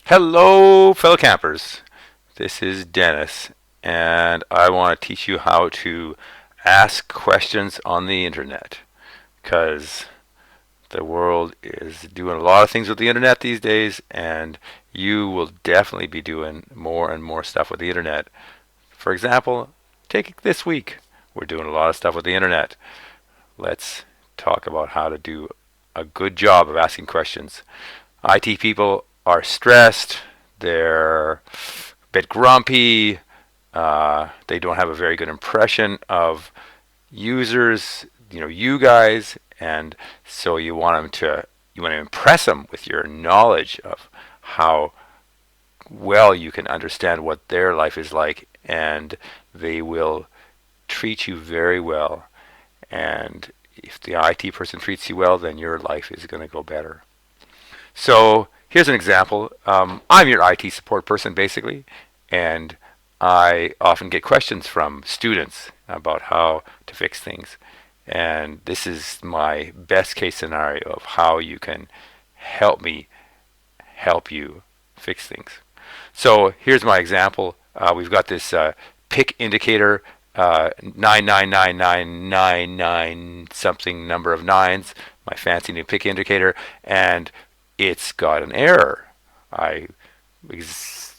Hello, fellow campers. This is Dennis, and I want to teach you how to ask questions on the internet because the world is doing a lot of things with the internet these days, and you will definitely be doing more and more stuff with the internet. For example, take this week. We're doing a lot of stuff with the internet. Let's talk about how to do a good job of asking questions. IT people are stressed, they're a bit grumpy, they don't have a very good impression of users, you guys, and so you want to impress them with your knowledge of how well you can understand what their life is like, and they will treat you very well. And if the IT person treats you well, then your life is going to go better. So here's an example. I'm your IT support person basically, and I often get questions from students about how to fix things. And this is my best case scenario of how you can help me help you fix things. So here's my example. We've got this pick indicator, 99999 something number of nines, my fancy new pick indicator, and it's got an error. I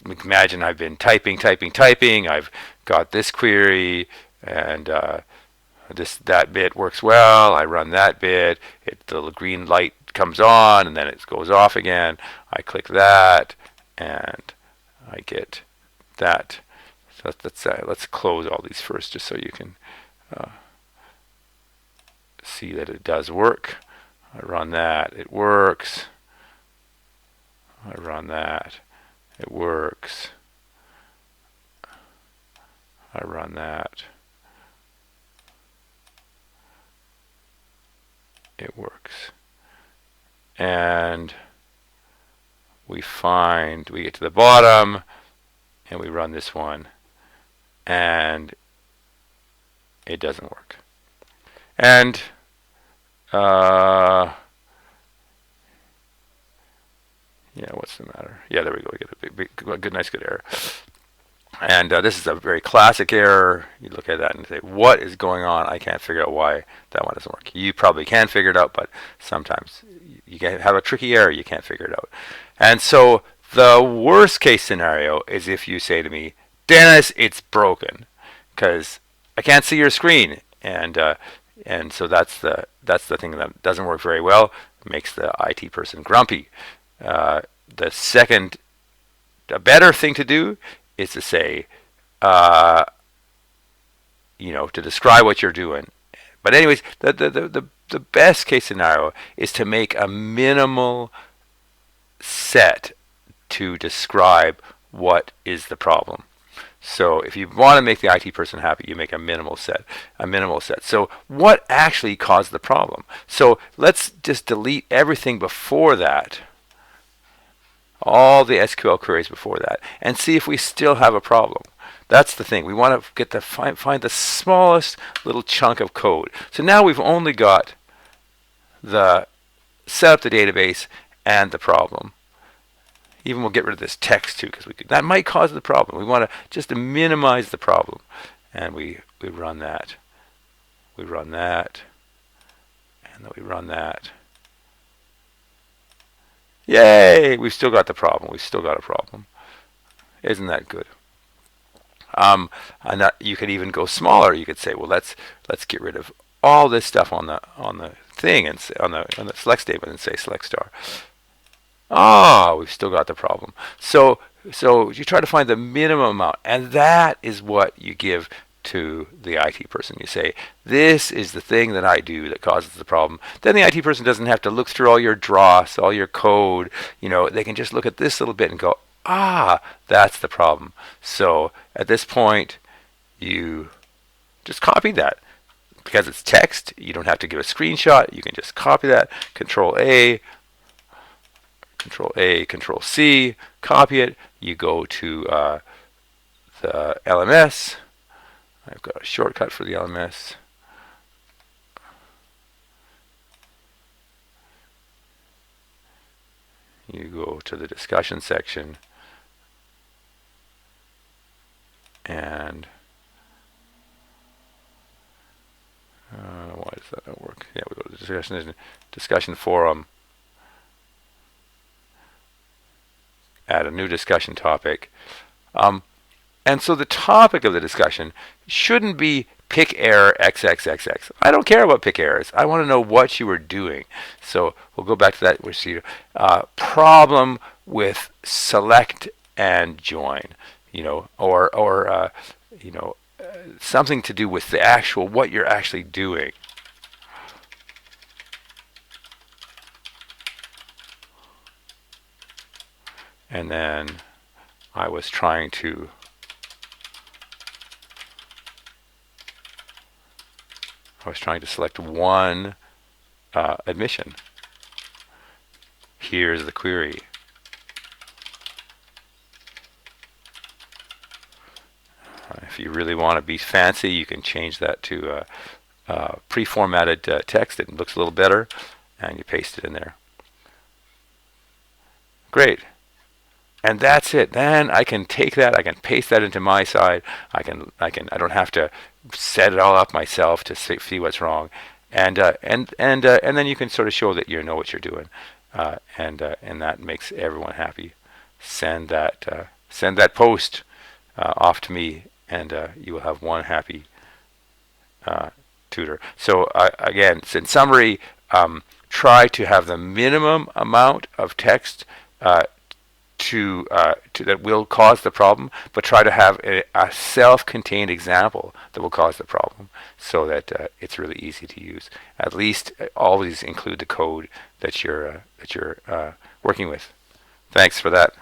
imagine I've been typing. I've got this query, and that bit works well. I run that bit. The little green light comes on, and then it goes off again. I click that, and I get that. So let's close all these first, just so you can see that it does work. I run that. It works. I run that. It works. I run that. It works. And we get to the bottom, and we run this one, and it doesn't work. And yeah, what's the matter? Yeah, there we go. We get a nice good error. And this is a very classic error. You look at that and say, what is going on? I can't figure out why that one doesn't work. You probably can figure it out, but sometimes you can have a tricky error. You can't figure it out. And so the worst case scenario is if you say to me, Dennis, it's broken because I can't see your screen. And so that's the thing that doesn't work very well. It makes the IT person grumpy. A better thing to do is to say, to describe what you're doing. But anyways, the best case scenario is to make a minimal set to describe what is the problem. So if you want to make the IT person happy, you make a minimal set. So what actually caused the problem? So let's just delete everything before that, all the SQL queries before that, and see if we still have a problem. That's the thing. We want to get to find the smallest little chunk of code. So now we've only got the set up the database and the problem. Even we'll get rid of this text too, because that might cause the problem. We want to just minimize the problem, and we run that. We run that, and then we run that. Yay! We've still got the problem. We've still got a problem. Isn't that good? And you could even go smaller. You could say, well, let's get rid of all this stuff on the thing and on the select statement and say select star. We've still got the problem. So you try to find the minimum amount, and that is what you give to the IT person. You say, this is the thing that I do that causes the problem. Then the IT person doesn't have to look through all your dross, all your code. They can just look at this little bit and go, that's the problem. So at this point, you just copy that. Because it's text, you don't have to give a screenshot. You can just copy that, Control A, Control C, copy it. You go to the LMS. I've got a shortcut for the LMS. you go to the discussion section, and why does that not work? Yeah, we go to the discussion forum, add a new discussion topic. And so the topic of the discussion shouldn't be pick error XXXX. I don't care about pick errors. I want to know what you were doing. So we'll go back to that procedure. Problem with select and join, or something to do with the actual what you're actually doing. And then I was trying to select one admission. Here's the query. If you really want to be fancy, you can change that to pre-formatted text. It looks a little better, and you paste it in there. Great. And that's it. Then I can take that, I can paste that into my side. I don't have to set it all up myself to see what's wrong. And then you can sort of show that you know what you're doing, and that makes everyone happy. Send that post off to me, and you will have one happy tutor. So again, in summary, try to have the minimum amount of text that will cause the problem, but try to have a self-contained example that will cause the problem, so that it's really easy to use. At least always include the code that you're working with. Thanks for that.